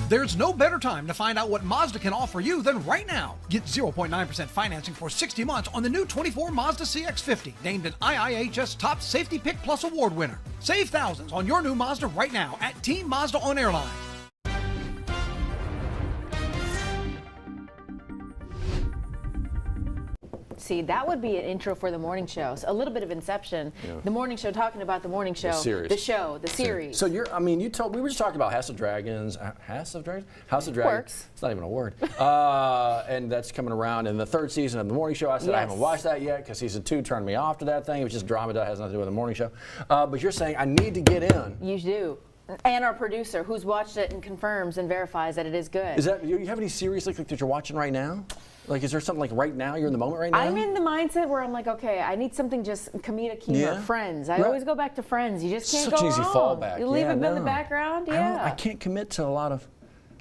There's no better time to find out what Mazda can offer you than right now. Get 0.9% financing for 60 months on the new 24 Mazda CX-50, named an IIHS Top Safety Pick Plus Award winner. Save thousands on your new Mazda right now at Team Mazda on Airline. See, that would be an intro for the morning show. So a little bit of Inception. Yeah. The morning show, talking about the morning show, the series. So we were just talking about House of Dragons. House of Dragons. Works. It's not even a word. And that's coming around in the third season of the morning show. I said I haven't watched that yet because season 2 turned me off to that thing. It was just drama that has nothing to do with the morning show. But you're saying I need to get in. You do. And our producer, who's watched it and confirms and verifies that it is good. Is that you have any series like that you're watching right now? Like, is there something like right now? You're in the moment right now? I'm in the mindset where I'm like, okay, I need something just comedic humor. Yeah. Friends. I always go back to Friends. You just can't go wrong. Such easy fallback. You leave it in the background. Yeah. I can't commit to a lot of.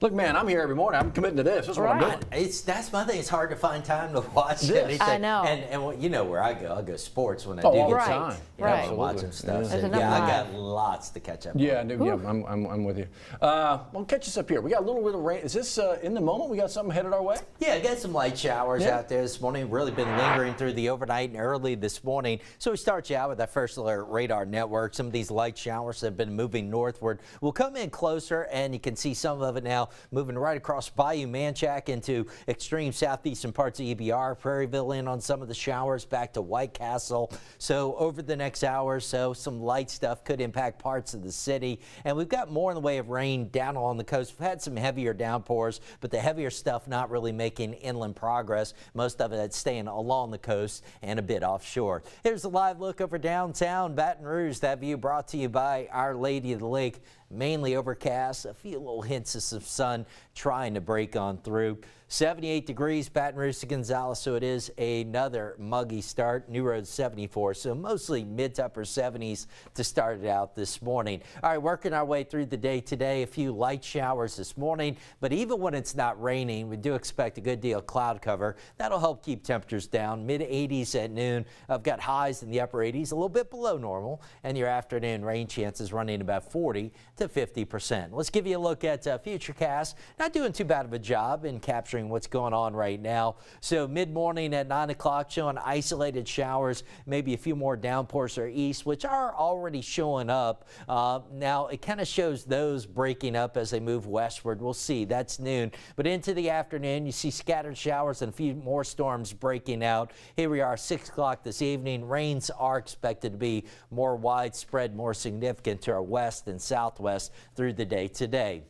Look, man, I'm here every morning. I'm committing to this. This is what I'm doing. That's my thing. It's hard to find time to watch anything. I know. And you know where I go. I go sports when I do get time. Right. I'm watching stuff. Yeah. So, I got lots to catch up on. Yeah, I'm with you. Well, catch us up here. We got a little bit of rain. Is this in the moment? We got something headed our way? Yeah, got some light showers out there this morning. Really been lingering through the overnight and early this morning. So we start you out with that first alert radar network. Some of these light showers have been moving northward. We'll come in closer, and you can see some of it now moving right across Bayou Manchac into extreme southeastern parts of EBR, Prairieville in on some of the showers, back to White Castle. So over the next hour or so, some light stuff could impact parts of the city. And we've got more in the way of rain down along the coast. We've had some heavier downpours, but the heavier stuff not really making inland progress. Most of it staying along the coast and a bit offshore. Here's a live look over downtown Baton Rouge. That view brought to you by Our Lady of the Lake. Mainly overcast, a few little hints of some sun trying to break on through. 78 degrees, Baton Rouge to Gonzales, so it is another muggy start. New Road 74, so mostly mid to upper 70s to start it out this morning. All right, working our way through the day today. A few light showers this morning, but even when it's not raining, we do expect a good deal of cloud cover. That'll help keep temperatures down. Mid 80s at noon. I've got highs in the upper 80s, a little bit below normal, and your afternoon rain chances running about 40 to 50%. Let's give you a look at Futurecast. Not doing too bad of a job in capturing what's going on right now. So mid-morning at 9 o'clock showing isolated showers, maybe a few more downpours or east, which are already showing up. Now it kind of shows those breaking up as they move westward. We'll see. That's noon. But into the afternoon, you see scattered showers and a few more storms breaking out. Here we are, 6 o'clock this evening. Rains are expected to be more widespread, more significant to our west and southwest through the day today.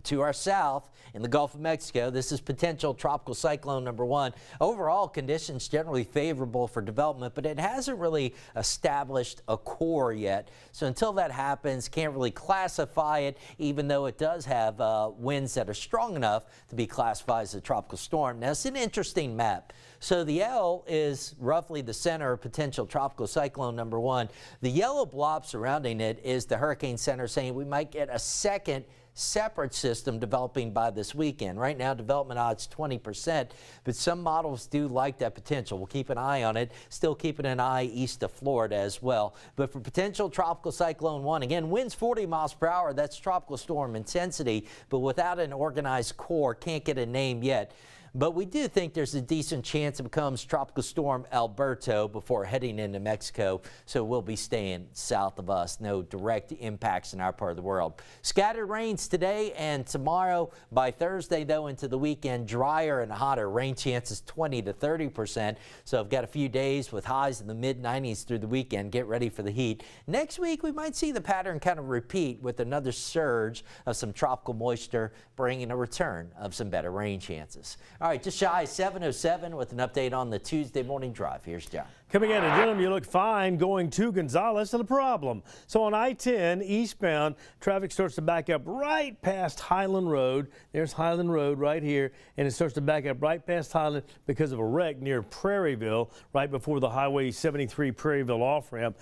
To our south, in the Gulf of Mexico, this is potential tropical cyclone number 1. Overall conditions generally favorable for development, but it hasn't really established a core yet. So until that happens, can't really classify it, even though it does have winds that are strong enough to be classified as a tropical storm. Now, it's an interesting map. So the L is roughly the center of potential tropical cyclone number 1. The yellow blob surrounding it is the Hurricane Center saying we might get a second separate system developing by this weekend. Right now, development odds 20%, but some models do like that potential. We'll keep an eye on it. Still keeping an eye east of Florida as well. But for potential tropical cyclone 1, again, winds 40 miles per hour. That's tropical storm intensity, but without an organized core, can't get a name yet. But we do think there's a decent chance it becomes Tropical Storm Alberto before heading into Mexico, so we'll be staying south of us. No direct impacts in our part of the world. Scattered rains today and tomorrow. By Thursday, though, into the weekend, drier and hotter. Rain chances 20 to 30%. So I've got a few days with highs in the mid-90s through the weekend. Get ready for the heat. Next week, we might see the pattern kind of repeat with another surge of some tropical moisture, bringing a return of some better rain chances. All right, just shy of 7:07 with an update on the Tuesday morning drive. Here's John. Coming out of Denham, you look fine going to Gonzales. And a problem. So on I-10 eastbound, traffic starts to back up right past Highland Road. There's Highland Road right here, and it starts to back up right past Highland because of a wreck near Prairieville, right before the Highway 73 Prairieville off-ramp.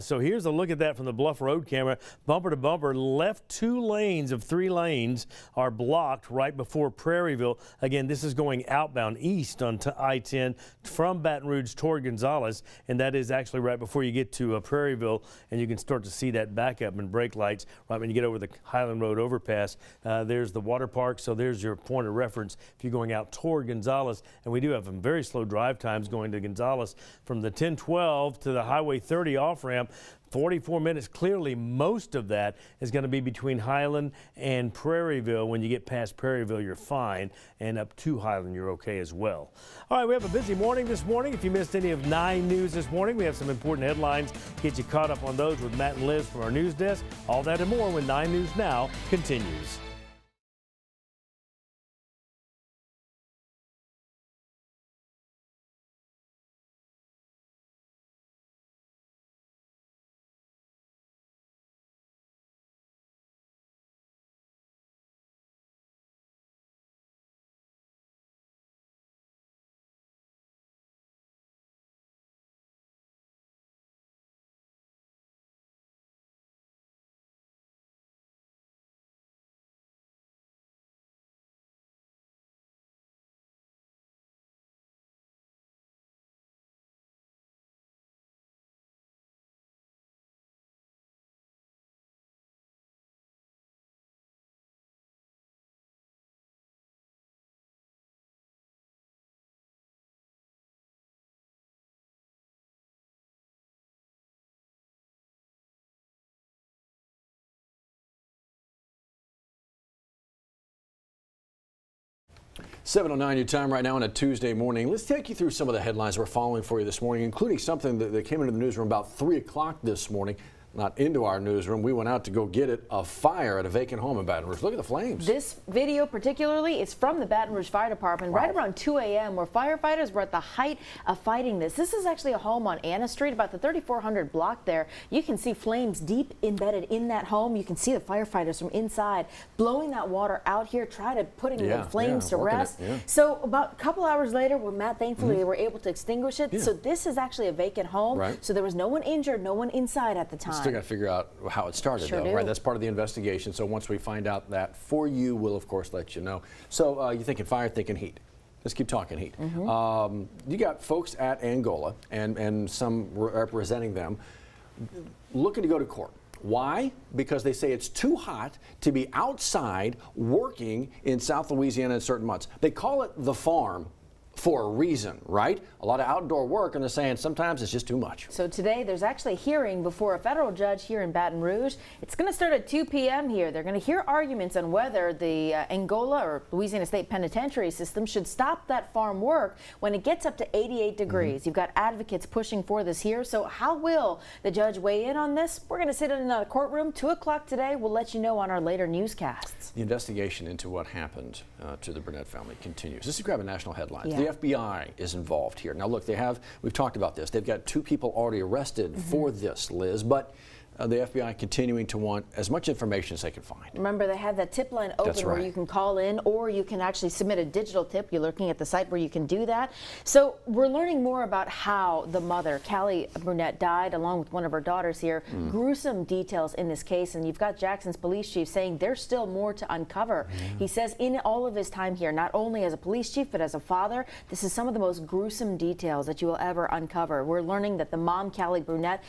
So here's a look at that from the Bluff Road camera. Bumper to bumper, left 2 lanes of 3 lanes are blocked right before Prairieville. Again, this is going outbound east on I-10 from Baton Rouge toward Gonzales. Gonzales, and that is actually right before you get to Prairieville, and you can start to see that backup and brake lights right when you get over the Highland Road overpass. There's the water park, so there's your point of reference if you're going out toward Gonzales. And we do have some very slow drive times going to Gonzales from the 1012 to the Highway 30 off-ramp. 44 minutes. Clearly, most of that is going to be between Highland and Prairieville. When you get past Prairieville, you're fine, and up to Highland, you're okay as well. All right, we have a busy morning this morning. If you missed any of 9 News this morning, we have some important headlines. Get you caught up on those with Matt and Liz from our news desk. All that and more when 9 News Now continues. .09 your time right now on a Tuesday morning. Let's take you through some of the headlines we're following for you this morning, including something that came into the newsroom about 3 o'clock this morning. Not into our newsroom. We went out to go get it. A fire at a vacant home in Baton Rouge. Look at the flames. This video particularly is from the Baton Rouge Fire Department right around 2 a.m. where firefighters were at the height of fighting this. This is actually a home on Anna Street, about the 3400 block there. You can see flames deep embedded in that home. You can see the firefighters from inside blowing that water out here, trying to putting the flames to rest. So about a couple hours later, Matt, thankfully they were able to extinguish it. So this is actually a vacant home. So there was no one injured, no one inside at the time. Still got to figure out how it started, though, right? That's part of the investigation. So once we find out that for you, we'll of course let you know. So you're thinking fire, thinking heat. Let's keep talking heat. You got folks at Angola and some representing them looking to go to court. Why? Because they say it's too hot to be outside working in South Louisiana in certain months. They call it the farm for a reason, right? A lot of outdoor work, and they're saying sometimes it's just too much. So today there's actually a hearing before a federal judge here in Baton Rouge. It's going to start at 2 p.m. here. They're going to hear arguments on whether the Angola or Louisiana State Penitentiary system should stop that farm work when it gets up to 88 degrees. You've got advocates pushing for this here. So how will the judge weigh in on this? We're going to sit in the courtroom 2 o'clock today. We'll let you know on our later newscasts. The investigation into what happened to the Burnett family continues. This is grabbing national headlines. The FBI is involved here. Now look, we've talked about this. They've got 2 people already arrested for this, Liz, but the FBI continuing to want as much information as they can find. Remember, they have that tip line open where you can call in, or you can actually submit a digital tip. You're looking at the site where you can do that. So we're learning more about how the mother, Callie Burnett, died along with one of her daughters here. Gruesome details in this case, and you've got Jackson's police chief saying there's still more to uncover. He says in all of his time here, not only as a police chief but as a father, this is some of the most gruesome details that you will ever uncover. We're learning that the mom, Callie Burnett,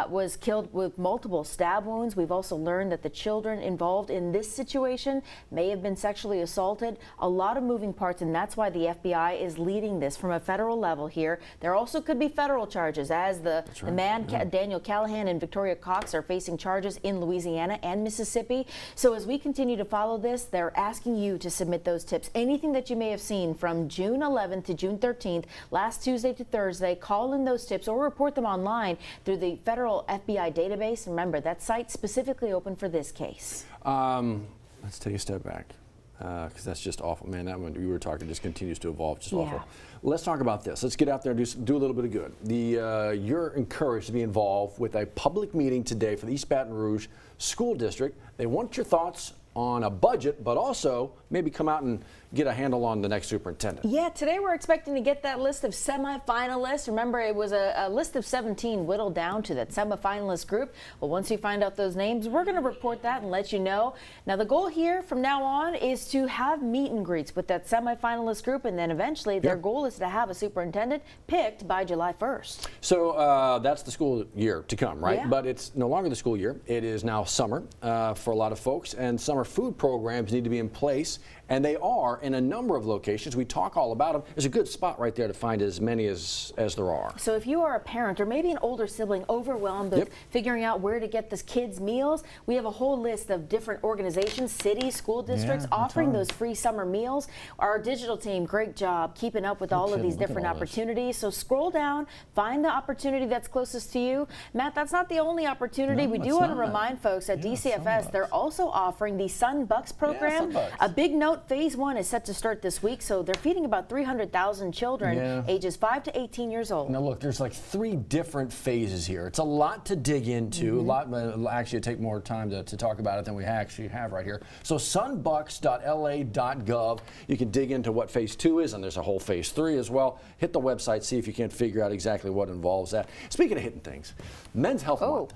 was killed with multiple stab wounds. We've also learned that the children involved in this situation may have been sexually assaulted. A lot of moving parts, and that's why the FBI is leading this from a federal level here. There also could be federal charges, as the man, Daniel Callahan and Victoria Cox, are facing charges in Louisiana and Mississippi. So as we continue to follow this, they're asking you to submit those tips. Anything that you may have seen from June 11th to June 13th, last Tuesday to Thursday, call in those tips or report them online through the federal FBI database. Remember, that site's specifically open for this case. Let's take a step back, because that's just awful. Man, that one we were talking just continues to evolve, just awful. Let's talk about this. Let's get out there and do a little bit of good. You're encouraged to be involved with a public meeting today for the East Baton Rouge School District. They want your thoughts on a budget, but also maybe come out and get a handle on the next superintendent? Yeah, today we're expecting to get that list of semifinalists. Remember, it was a list of 17 whittled down to that semifinalist group. Well, once we find out those names, we're going to report that and let you know. Now, the goal here from now on is to have meet and greets with that semifinalist group, and then eventually their goal is to have a superintendent picked by July 1st. So that's the school year to come, right? Yeah. But it's no longer the school year. It is now summer for a lot of folks, and summer food programs need to be in place, and they are in a number of locations. We talk all about them. There's a good spot right there to find as many as there are. So if you are a parent or maybe an older sibling overwhelmed with figuring out where to get the kids' meals, we have a whole list of different organizations, cities, school districts offering those free summer meals. Our digital team, great job keeping up with all of these different opportunities. So scroll down, find the opportunity that's closest to you. Matt, that's not the only opportunity. We do want to remind folks at DCFS, they're also offering the Sun Bucks program. A big note, phase 1 is set to start this week, so they're feeding about 300,000 children ages 5 to 18 years old. Now look, there's like 3 different phases here. It's a lot to dig into. A lot, actually it'll take more time to talk about it than we actually have right here. So sunbucks.la.gov, you can dig into what phase 2 is, and there's a whole phase 3 as well. Hit the website, see if you can't figure out exactly what involves that. Speaking of hitting things, Men's Health Month.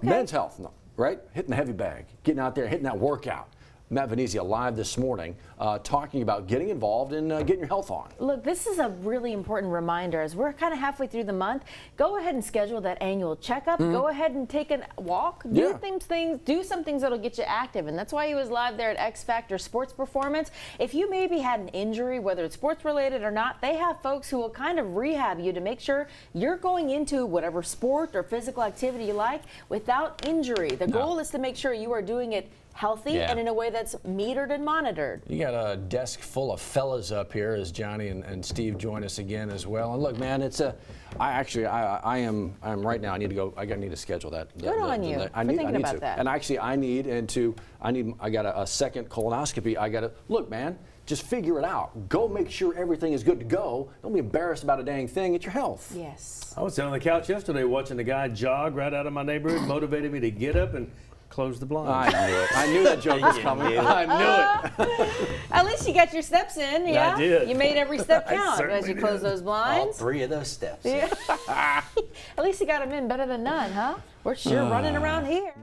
Men's Health, right? Hitting the heavy bag, getting out there, hitting that workout. Matt Venezia live this morning talking about getting involved and getting your health on. Look, this is a really important reminder as we're kind of halfway through the month. Go ahead and schedule that annual checkup. Go ahead and take a walk. Do some things that'll get you active, and that's why he was live there at X Factor Sports Performance. If you maybe had an injury, whether it's sports related or not, they have folks who will kind of rehab you to make sure you're going into whatever sport or physical activity you like without injury. The goal is to make sure you are doing it healthy and in a way that's metered and monitored. You got a desk full of fellas up here as Johnny and Steve join us again as well. And look, man, it's I am right now. I need to go. I need to schedule that. Good on you. I need about to. that. And actually, I got a second colonoscopy. I got to look, man. Just figure it out. Go make sure everything is good to go. Don't be embarrassed about a dang thing. It's your health. Yes. I was sitting on the couch yesterday watching the guy jog right out of my neighborhood. Motivated me to get up and close the blinds. I knew it. I knew that joke was coming. I knew it. At least you got your steps in, I did. You made every step count as you close those blinds. All 3 of those steps. Yeah. At least you got them in better than none, huh? We're sure running around here.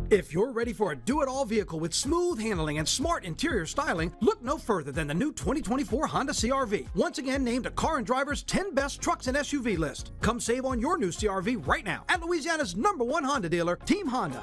If you're ready for a do-it-all vehicle with smooth handling and smart interior styling, look no further than the new 2024 Honda CR-V. Once again named a Car and Driver's 10 Best Trucks and SUV list. Come save on your new CR-V right now at Louisiana's #1 Honda dealer, Team Honda.